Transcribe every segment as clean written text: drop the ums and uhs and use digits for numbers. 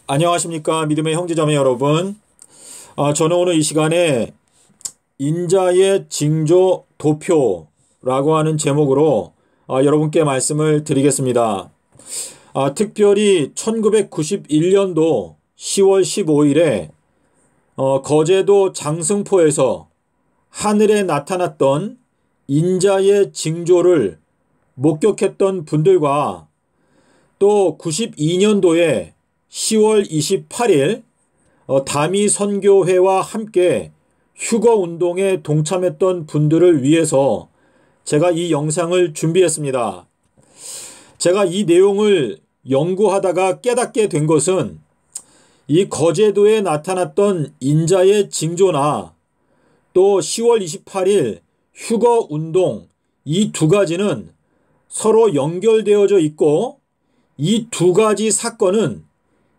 안녕하십니까 믿음의 형제자매 여러분. 저는 오늘 이 시간에 인자의 징조 도표라고 하는 제목으로 여러분께 말씀을 드리겠습니다. 특별히 1991년도 10월 15일에 거제도 장승포에서 하늘에 나타났던 인자의 징조를 목격했던 분들과 또 92년도에 10월 28일 다미 선교회와 함께 휴거운동에 동참했던 분들을 위해서 제가 이 영상을 준비했습니다. 제가 이 내용을 연구하다가 깨닫게 된 것은 이 거제도에 나타났던 인자의 징조나 또 10월 28일 휴거운동 이 두 가지는 서로 연결되어져 있고 이 두 가지 사건은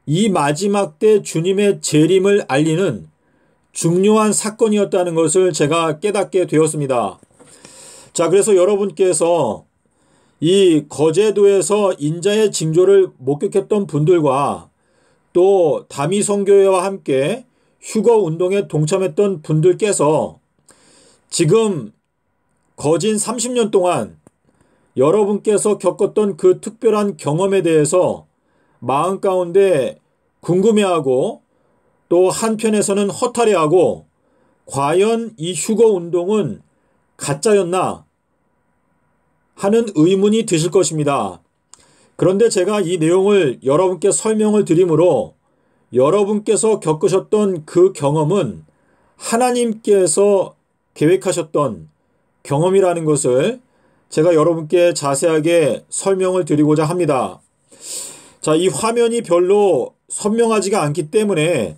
이 마지막 때 주님의 재림을 알리는 중요한 사건이었다는 것을 제가 깨닫게 되었습니다. 자, 그래서 여러분께서 이 거제도에서 인자의 징조를 목격했던 분들과 또 다미 선교회와 함께 휴거 운동에 동참했던 분들께서 지금 거진 30년 동안 여러분께서 겪었던 그 특별한 경험에 대해서 마음 가운데 궁금해하고 또 한편에서는 허탈해하고 과연 이 휴거 운동은 가짜였나 하는 의문이 드실 것입니다. 그런데 제가 이 내용을 여러분께 설명을 드리므로 여러분께서 겪으셨던 그 경험은 하나님께서 계획하셨던 경험이라는 것을 제가 여러분께 자세하게 설명을 드리고자 합니다. 자, 이 화면이 별로 선명하지가 않기 때문에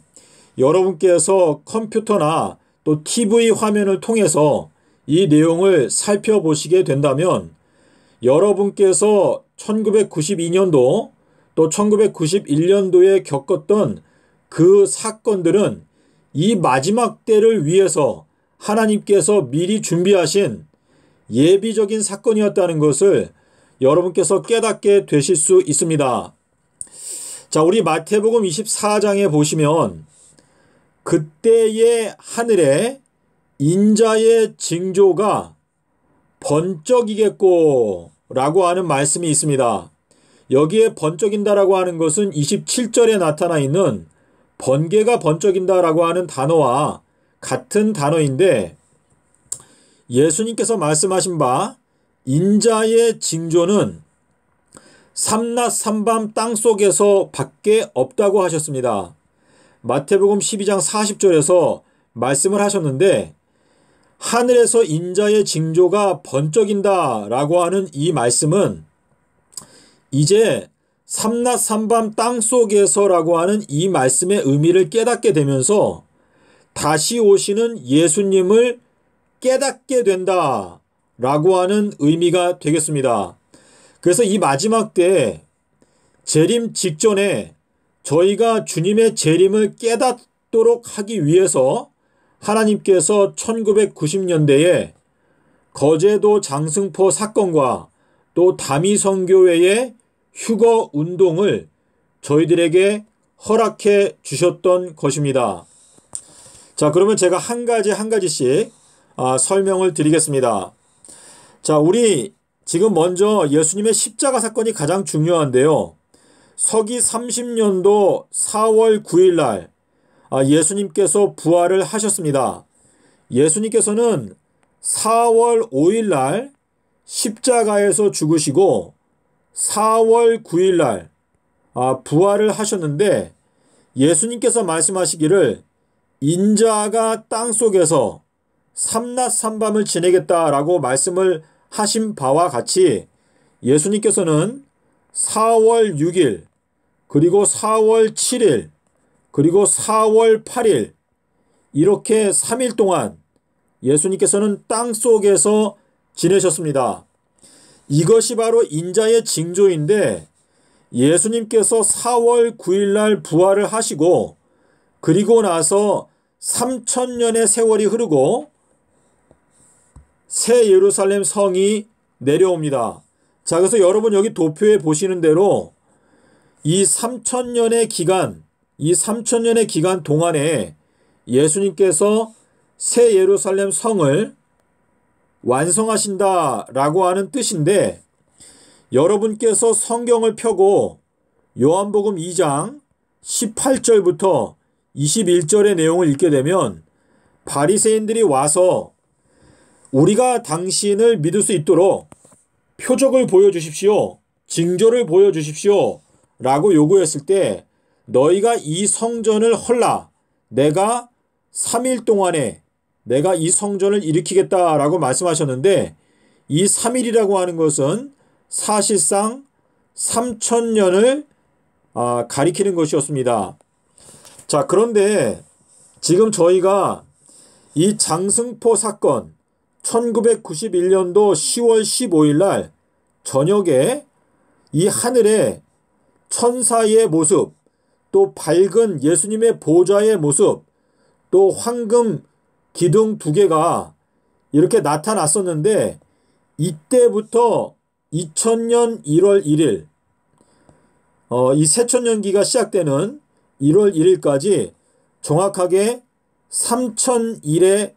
여러분께서 컴퓨터나 또 TV 화면을 통해서 이 내용을 살펴보시게 된다면 여러분께서 1992년도 또 1991년도에 겪었던 그 사건들은 이 마지막 때를 위해서 하나님께서 미리 준비하신 예비적인 사건이었다는 것을 여러분께서 깨닫게 되실 수 있습니다. 자, 우리 마태복음 24장에 보시면 그때의 하늘에 인자의 징조가 번쩍이겠고 라고 하는 말씀이 있습니다. 여기에 번쩍인다라고 하는 것은 27절에 나타나 있는 번개가 번쩍인다라고 하는 단어와 같은 단어인데 예수님께서 말씀하신 바 인자의 징조는 삼낮 삼밤 땅속에서 밖에 없다고 하셨습니다. 마태복음 12장 40절에서 말씀을 하셨는데 하늘에서 인자의 징조가 번쩍인다 라고 하는 이 말씀은 이제 삼낮 삼밤 땅속에서 라고 하는 이 말씀의 의미를 깨닫게 되면서 다시 오시는 예수님을 깨닫게 된다 라고 하는 의미가 되겠습니다. 그래서 이 마지막 때 재림 직전에 저희가 주님의 재림을 깨닫도록 하기 위해서 하나님께서 1990년대에 거제도 장승포 사건과 또 다미 선교회의 휴거 운동을 저희들에게 허락해 주셨던 것입니다. 자, 그러면 제가 한 가지씩 설명을 드리겠습니다. 자, 우리 지금 먼저 예수님의 십자가 사건이 가장 중요한데요. 서기 30년도 4월 9일 날 예수님께서 부활을 하셨습니다. 예수님께서는 4월 5일 날 십자가에서 죽으시고 4월 9일 날 부활을 하셨는데 예수님께서 말씀하시기를 인자가 땅속에서 삼낮 삼밤을 지내겠다라고 말씀을 하신 바와 같이 예수님께서는 4월 6일 그리고 4월 7일 그리고 4월 8일 이렇게 3일 동안 예수님께서는 땅속에서 지내셨습니다. 이것이 바로 인자의 징조인데 예수님께서 4월 9일 날 부활을 하시고 그리고 나서 3000년의 세월이 흐르고 새 예루살렘 성이 내려옵니다. 자, 그래서 여러분 여기 도표에 보시는 대로 이 3천년의 기간 동안에 예수님께서 새 예루살렘 성을 완성하신다라고 하는 뜻인데, 여러분께서 성경을 펴고 요한복음 2장 18절부터 21절의 내용을 읽게 되면 바리새인들이 와서 우리가 당신을 믿을 수 있도록 표적을 보여주십시오, 징조를 보여주십시오 라고 요구했을 때, 너희가 이 성전을 헐라, 내가 3일 동안에 내가 이 성전을 일으키겠다라고 말씀하셨는데, 이 3일이라고 하는 것은 사실상 3천년을 가리키는 것이었습니다. 자, 그런데 지금 저희가 이 장승포 사건 1991년도 10월 15일 날 저녁에 이 하늘에 천사의 모습, 또 밝은 예수님의 보좌의 모습, 또 황금 기둥 2개가 이렇게 나타났었는데, 이때부터 2000년 1월 1일 이 새천년기가 시작되는 1월 1일까지 정확하게 3000일의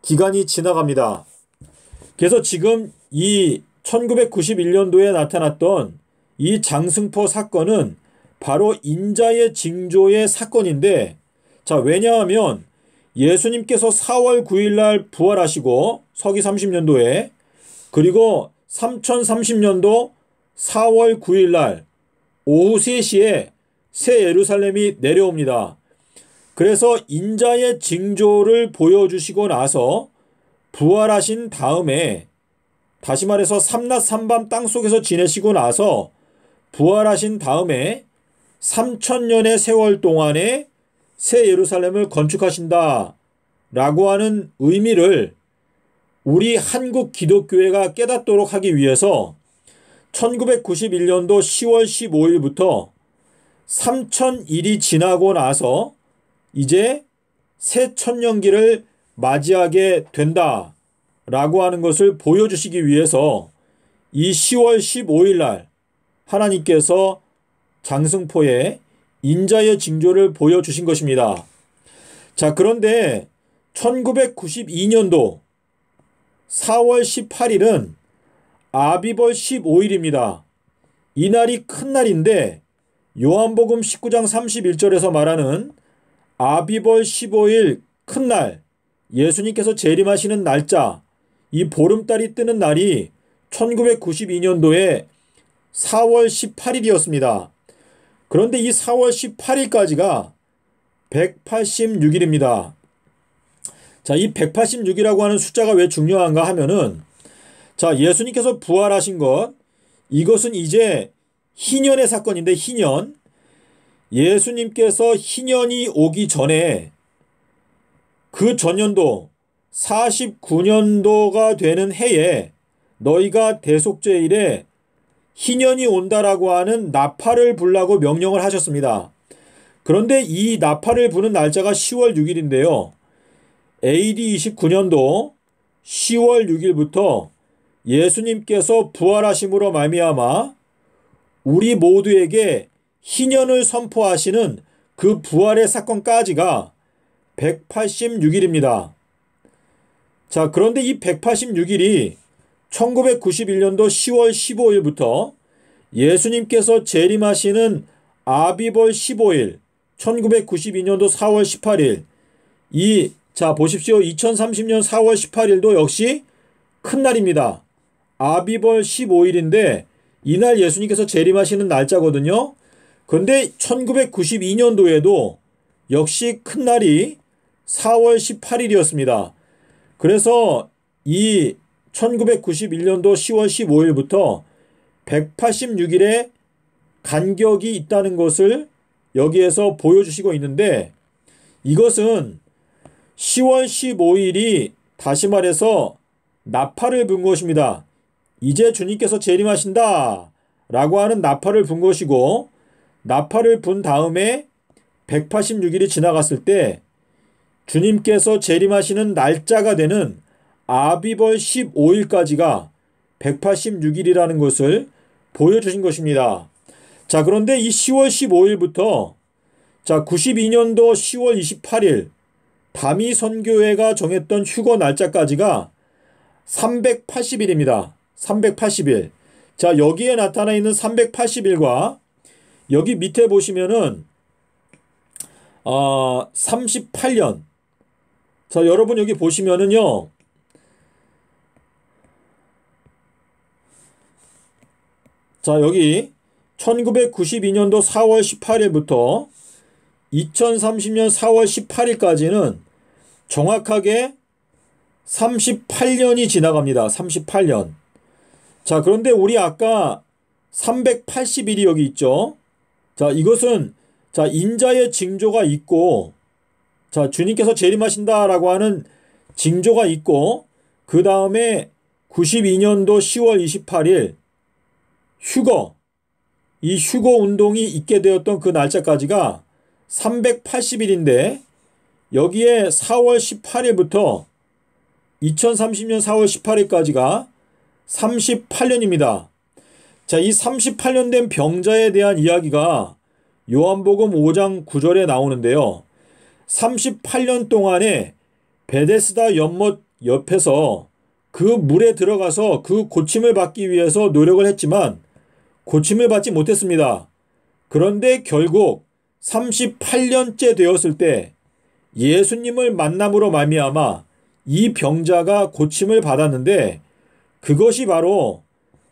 기간이 지나갑니다. 그래서 지금 이 1991년도에 나타났던 이 장승포 사건은 바로 인자의 징조의 사건인데, 자, 왜냐하면 예수님께서 4월 9일 날 부활하시고 서기 30년도에, 그리고 3030년도 4월 9일 날 오후 3시에 새 예루살렘이 내려옵니다. 그래서 인자의 징조를 보여주시고 나서 부활하신 다음에, 다시 말해서 삼낮 삼밤 땅속에서 지내시고 나서 부활하신 다음에 3000년의 세월 동안에 새 예루살렘을 건축하신다 라고 하는 의미를 우리 한국 기독교회가 깨닫도록 하기 위해서 1991년도 10월 15일부터 3000일이 지나고 나서 이제 새 천년기를 맞이하게 된다 라고 하는 것을 보여주시기 위해서 이 10월 15일 날 하나님께서 장승포에 인자의 징조를 보여주신 것입니다. 자, 그런데 1992년도 4월 18일은 아비벌 15일입니다. 이날이 큰 날인데, 요한복음 19장 31절에서 말하는 아비벌 15일 큰 날, 예수님께서 재림하시는 날짜, 이 보름달이 뜨는 날이 1992년도에 4월 18일이었습니다. 그런데 이 4월 18일까지가 186일입니다. 자, 이 186이라고 하는 숫자가 왜 중요한가 하면은, 자, 예수님께서 부활하신 것, 이것은 이제 희년의 사건인데, 희년, 예수님께서 희년이 오기 전에 그 전년도 49년도가 되는 해에 너희가 대속죄일에 희년이 온다라고 하는 나팔을 불라고 명령을 하셨습니다. 그런데 이 나팔을 부는 날짜가 10월 6일인데요. AD 29년도 10월 6일부터 예수님께서 부활하심으로 말미암아 우리 모두에게 희년을 선포하시는 그 부활의 사건까지가 186일입니다. 자, 그런데 이 186일이 1991년도 10월 15일부터 예수님께서 재림하시는 아비벌 15일, 1992년도 4월 18일, 자, 보십시오. 2030년 4월 18일도 역시 큰 날입니다. 아비벌 15일인데 이날 예수님께서 재림하시는 날짜거든요. 그런데 1992년도에도 역시 큰 날이 4월 18일이었습니다. 그래서 이 1991년도 10월 15일부터 186일의 간격이 있다는 것을 여기에서 보여주시고 있는데, 이것은 10월 15일이 다시 말해서 나팔을 분 것입니다. 이제 주님께서 재림하신다 라고 하는 나팔을 분 것이고, 나팔을 분 다음에 186일이 지나갔을 때 주님께서 재림하시는 날짜가 되는 아비벌 15일까지가 186일이라는 것을 보여주신 것입니다. 자, 그런데 이 10월 15일부터 자, 92년도 10월 28일 다미 선교회가 정했던 휴거 날짜까지가 380일입니다. 380일. 자, 여기에 나타나 있는 380일과 여기 밑에 보시면은 38년. 자, 여러분 여기 보시면은요. 자, 여기 1992년도 4월 18일부터 2030년 4월 18일까지는 정확하게 38년이 지나갑니다. 38년. 자, 그런데 우리 아까 380일이 여기 있죠. 자, 이것은 자, 인자의 징조가 있고 자, 주님께서 재림하신다라고 하는 징조가 있고 그 다음에 92년도 10월 28일 휴거, 이 휴거 운동이 있게 되었던 그 날짜까지가 380일인데 여기에 4월 18일부터 2030년 4월 18일까지가 38년입니다. 자, 이 38년 된 병자에 대한 이야기가 요한복음 5장 9절에 나오는데요. 38년 동안에 베데스다 연못 옆에서 그 물에 들어가서 그 고침을 받기 위해서 노력을 했지만 고침을 받지 못했습니다. 그런데 결국 38년째 되었을 때 예수님을 만남으로 말미암아 이 병자가 고침을 받았는데 그것이 바로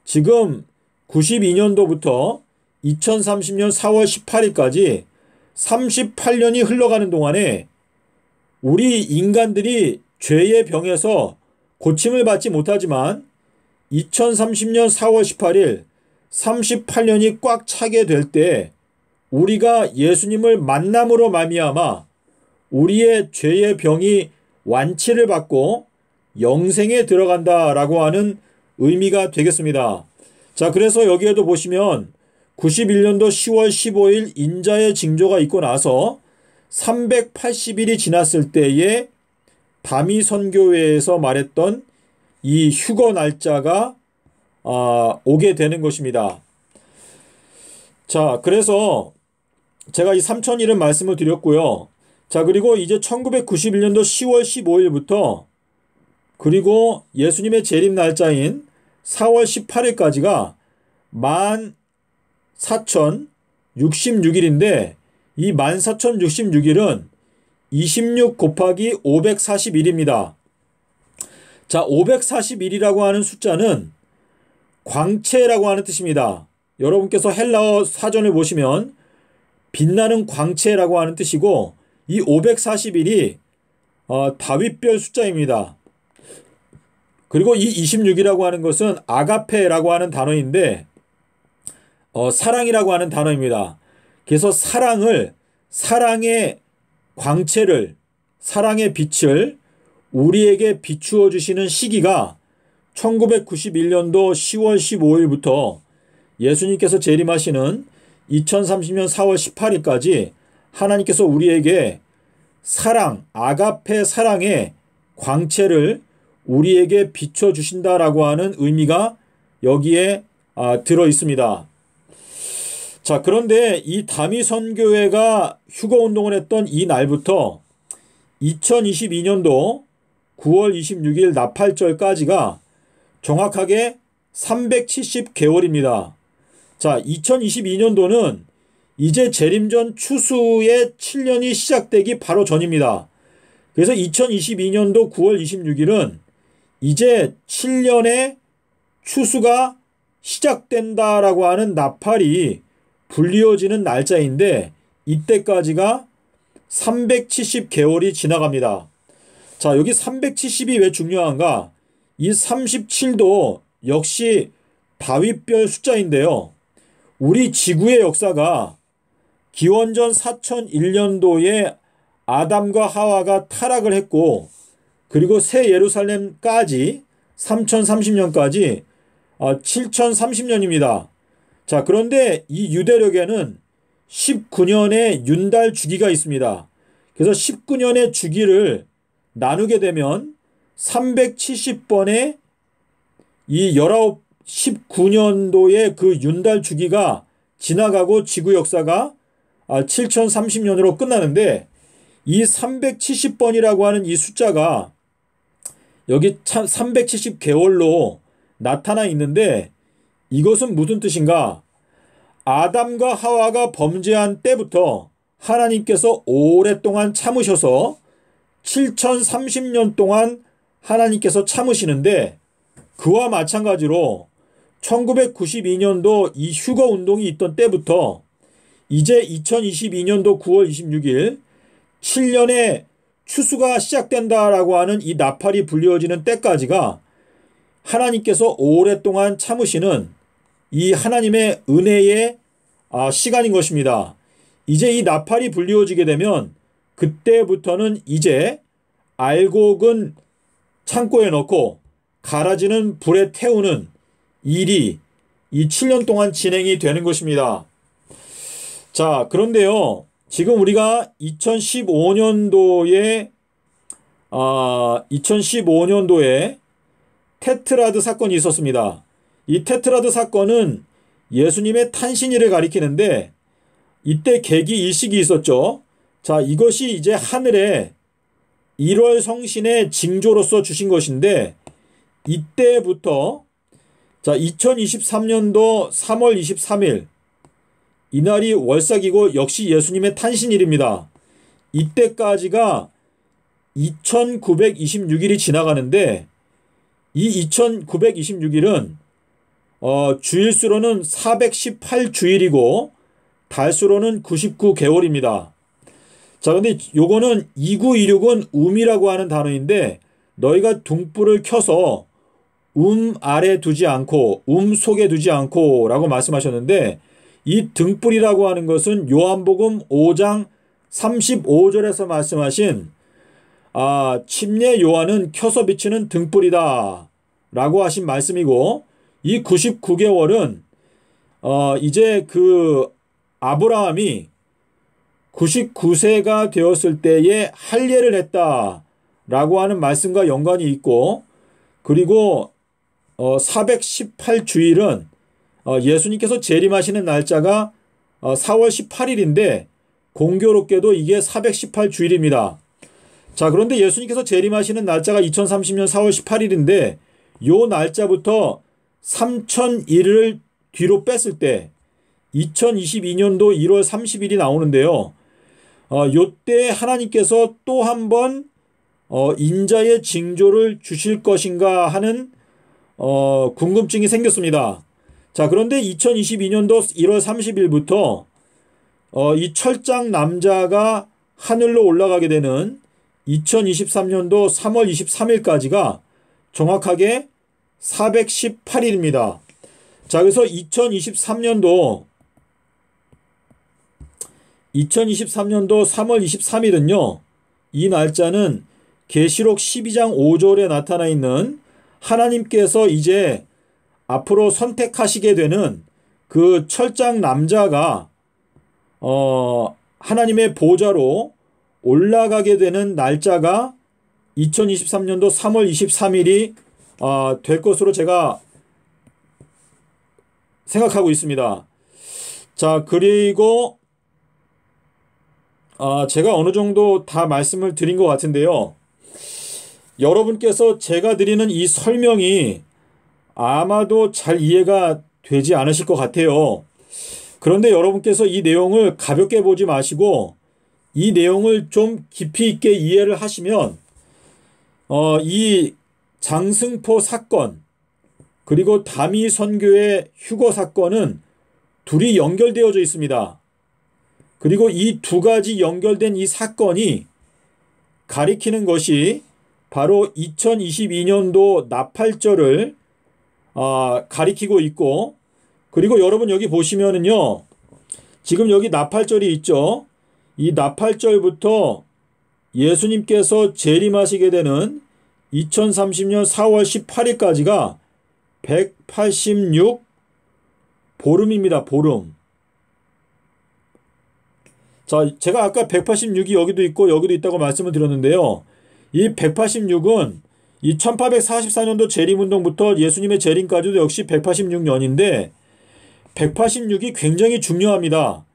지금 92년도부터 2030년 4월 18일까지 38년이 흘러가는 동안에 우리 인간들이 죄의 병에서 고침을 받지 못하지만 2030년 4월 18일 38년이 꽉 차게 될 때 우리가 예수님을 만남으로 말미암아 우리의 죄의 병이 완치를 받고 영생에 들어간다라고 하는 의미가 되겠습니다. 자, 그래서 여기에도 보시면 91년도 10월 15일 인자의 징조가 있고 나서 380일이 지났을 때에 다미 선교회에서 말했던 이 휴거 날짜가 오게 되는 것입니다. 자, 그래서 제가 이 3000일은 말씀을 드렸고요. 자, 그리고 이제 1991년도 10월 15일부터 그리고 예수님의 재림 날짜인 4월 18일까지가 14,066일인데 이 14,066일은 26 곱하기 541입니다. 자, 541이라고 하는 숫자는 광채라고 하는 뜻입니다. 여러분께서 헬라어 사전을 보시면 빛나는 광채라고 하는 뜻이고 이 541이 다윗별 숫자입니다. 그리고 이 26이라고 하는 것은 아가페라고 하는 단어인데 사랑이라고 하는 단어입니다. 그래서 사랑의 광채를, 사랑의 빛을 우리에게 비추어 주시는 시기가 1991년도 10월 15일부터 예수님께서 재림하시는 2030년 4월 18일까지 하나님께서 우리에게 사랑, 아가페 사랑의 광채를 우리에게 비춰주신다라고 하는 의미가 여기에 들어 있습니다. 자, 그런데 이 다미 선교회가 휴거 운동을 했던 이 날부터 2022년도 9월 26일 나팔절까지가 정확하게 370개월입니다. 자, 2022년도는 이제 재림전 추수의 7년이 시작되기 바로 전입니다. 그래서 2022년도 9월 26일은 이제 7년의 추수가 시작된다라고 하는 나팔이 불리어지는 날짜인데 이때까지가 370개월이 지나갑니다. 자, 여기 370이 왜 중요한가? 이 37도 역시 다윗별 숫자인데요. 우리 지구의 역사가 기원전 4001년도에 아담과 하와가 타락을 했고 그리고 새 예루살렘까지 3030년까지 7030년입니다. 자, 그런데 이 유대력에는 19년의 윤달 주기가 있습니다. 그래서 19년의 주기를 나누게 되면 370번의 이 19년도의 그 윤달 주기가 지나가고 지구 역사가 7030년으로 끝나는데 이 370번이라고 하는 이 숫자가 여기 370개월로 나타나 있는데 이것은 무슨 뜻인가? 아담과 하와가 범죄한 때부터 하나님께서 오랫동안 참으셔서 7030년 동안 하나님께서 참으시는데 그와 마찬가지로 1992년도 이 휴거 운동이 있던 때부터 이제 2022년도 9월 26일 7년의 추수가 시작된다라고 하는 이 나팔이 불려지는 때까지가 하나님께서 오랫동안 참으시는 이 하나님의 은혜의 시간인 것입니다. 이제 이 나팔이 불려지게 되면 그때부터는 이제 알곡은 창고에 넣고 가라지는 불에 태우는 일이 이 7년 동안 진행이 되는 것입니다. 자, 그런데요. 지금 우리가 2015년도에 테트라드 사건이 있었습니다. 이 테트라드 사건은 예수님의 탄신일을 가리키는데 이때 계기 일식이 있었죠. 자, 이것이 이제 하늘에 1월 성신의 징조로서 주신 것인데 이때부터 자 2023년도 3월 23일 이날이 월삭이고 역시 예수님의 탄신일입니다. 이때까지가 2926일이 지나가는데 이 2926일은 주일수로는 418주일이고 달수로는 99개월입니다. 자, 근데 요거는 2926은 음이라고 하는 단어인데 너희가 등불을 켜서 아래 두지 않고 속에 두지 않고 라고 말씀하셨는데 이 등불이라고 하는 것은 요한복음 5장 35절에서 말씀하신 침례 요한은 켜서 비치는 등불이다 라고 하신 말씀이고 이 99개월은 이제 그 아브라함이 99세가 되었을 때에 할례를 했다 라고 하는 말씀과 연관이 있고 그리고 418주일은 예수님께서 재림하시는 날짜가 4월 18일인데 공교롭게도 이게 418주일입니다. 자, 그런데 예수님께서 재림하시는 날짜가 2030년 4월 18일인데 요 날짜부터 3001을 뒤로 뺐을 때 2022년도 1월 30일이 나오는데요. 요때 하나님께서 또 한 번 인자의 징조를 주실 것인가 하는 궁금증이 생겼습니다. 자, 그런데 2022년도 1월 30일부터 이 철장 남자가 하늘로 올라가게 되는 2023년도 3월 23일까지가 정확하게 418일입니다. 자, 그래서 2023년도 3월 23일은요. 이 날짜는 계시록 12장 5절에 나타나 있는 하나님께서 이제 앞으로 선택하시게 되는 그 철장 남자가 하나님의 보좌로 올라가게 되는 날짜가 2023년도 3월 23일이 될 것으로 제가 생각하고 있습니다. 자, 그리고 제가 어느 정도 다 말씀을 드린 것 같은데요. 여러분께서 제가 드리는 이 설명이 아마도 잘 이해가 되지 않으실 것 같아요. 그런데 여러분께서 이 내용을 가볍게 보지 마시고 이 내용을 좀 깊이 있게 이해를 하시면 이 장승포 사건 그리고 다미 선교의 휴거 사건은 둘이 연결되어져 있습니다. 그리고 이 두 가지 연결된 이 사건이 가리키는 것이 바로 2022년도 나팔절을 가리키고 있고 그리고 여러분 여기 보시면은요. 지금 여기 나팔절이 있죠. 이 나팔절부터 예수님께서 재림하시게 되는 2030년 4월 18일까지가 186 보름입니다. 보름. 자, 제가 아까 186이 여기도 있고 여기도 있다고 말씀을 드렸는데요. 이 186은 이 1844년도 재림운동부터 예수님의 재림까지도 역시 186년인데 186이 굉장히 중요합니다.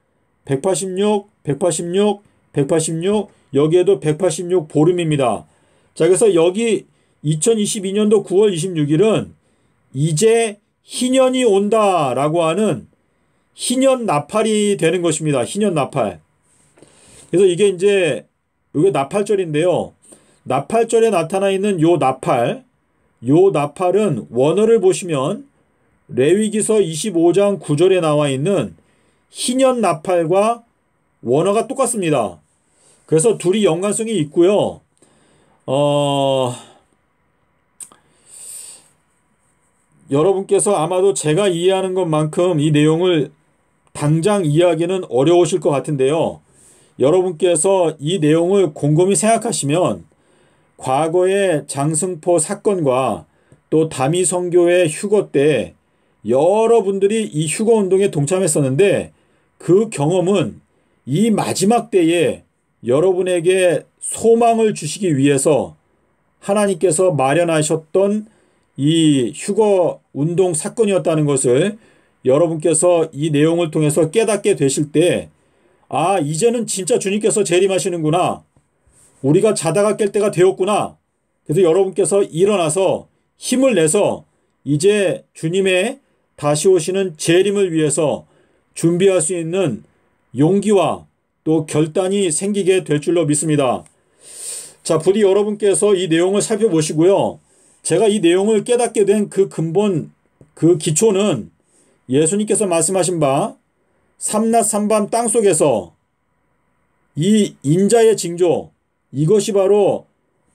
186, 186, 186, 여기에도 186 보름입니다. 자, 그래서 여기 2022년도 9월 26일은 이제 희년이 온다라고 하는 희년 나팔이 되는 것입니다. 희년 나팔. 그래서 이게 이제 이게 나팔절인데요. 나팔절에 나타나 있는 요 나팔은 원어를 보시면 레위기서 25장 9절에 나와 있는 희년 나팔과 원어가 똑같습니다. 그래서 둘이 연관성이 있고요. 여러분께서 아마도 제가 이해하는 것만큼 이 내용을 당장 이해하기는 어려우실 것 같은데요. 여러분께서 이 내용을 곰곰이 생각하시면 과거의 장승포 사건과 또 다미 선교회 휴거 때 여러분들이 이 휴거 운동에 동참했었는데 그 경험은 이 마지막 때에 여러분에게 소망을 주시기 위해서 하나님께서 마련하셨던 이 휴거 운동 사건이었다는 것을 여러분께서 이 내용을 통해서 깨닫게 되실 때, 아, 이제는 진짜 주님께서 재림하시는구나. 우리가 자다가 깰 때가 되었구나. 그래서 여러분께서 일어나서 힘을 내서 이제 주님의 다시 오시는 재림을 위해서 준비할 수 있는 용기와 또 결단이 생기게 될 줄로 믿습니다. 자, 부디 여러분께서 이 내용을 살펴보시고요. 제가 이 내용을 깨닫게 된 그 근본, 그 기초는 예수님께서 말씀하신 바 삼낮 삼밤 땅속에서 이 인자의 징조, 이것이 바로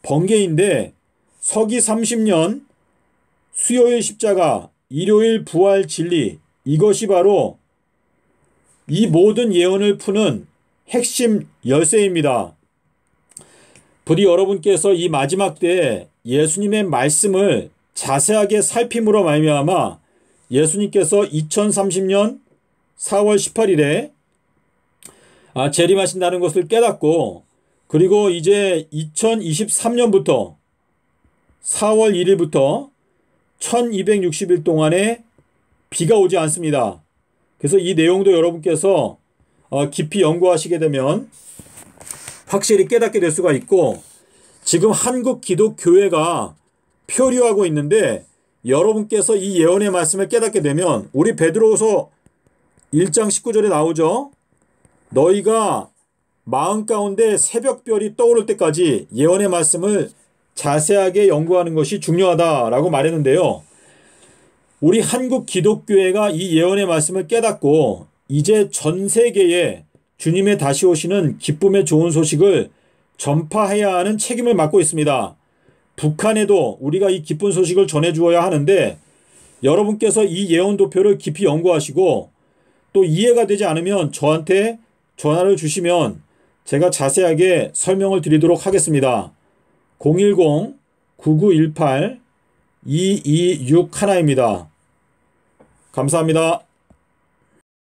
번개인데 서기 30년 수요일 십자가, 일요일 부활 진리, 이것이 바로 이 모든 예언을 푸는 핵심 열쇠입니다. 부디 여러분께서 이 마지막 때에 예수님의 말씀을 자세하게 살핌으로 말미암아 예수님께서 2030년 4월 18일에 재림하신다는 것을 깨닫고, 그리고 이제 2023년부터 4월 1일부터 1260일 동안에 비가 오지 않습니다. 그래서 이 내용도 여러분께서 깊이 연구하시게 되면 확실히 깨닫게 될 수가 있고, 지금 한국 기독교회가 표류하고 있는데 여러분께서 이 예언의 말씀을 깨닫게 되면 우리 베드로후서 1장 19절에 나오죠. 너희가 마음 가운데 새벽별이 떠오를 때까지 예언의 말씀을 자세하게 연구하는 것이 중요하다라고 말했는데요. 우리 한국 기독교회가 이 예언의 말씀을 깨닫고 이제 전 세계에 주님의 다시 오시는 기쁨의 좋은 소식을 전파해야 하는 책임을 맡고 있습니다. 북한에도 우리가 이 기쁜 소식을 전해주어야 하는데 여러분께서 이 예언 도표를 깊이 연구하시고 또 이해가 되지 않으면 저한테 전화를 주시면 제가 자세하게 설명을 드리도록 하겠습니다. 010-9918-2261입니다. 감사합니다.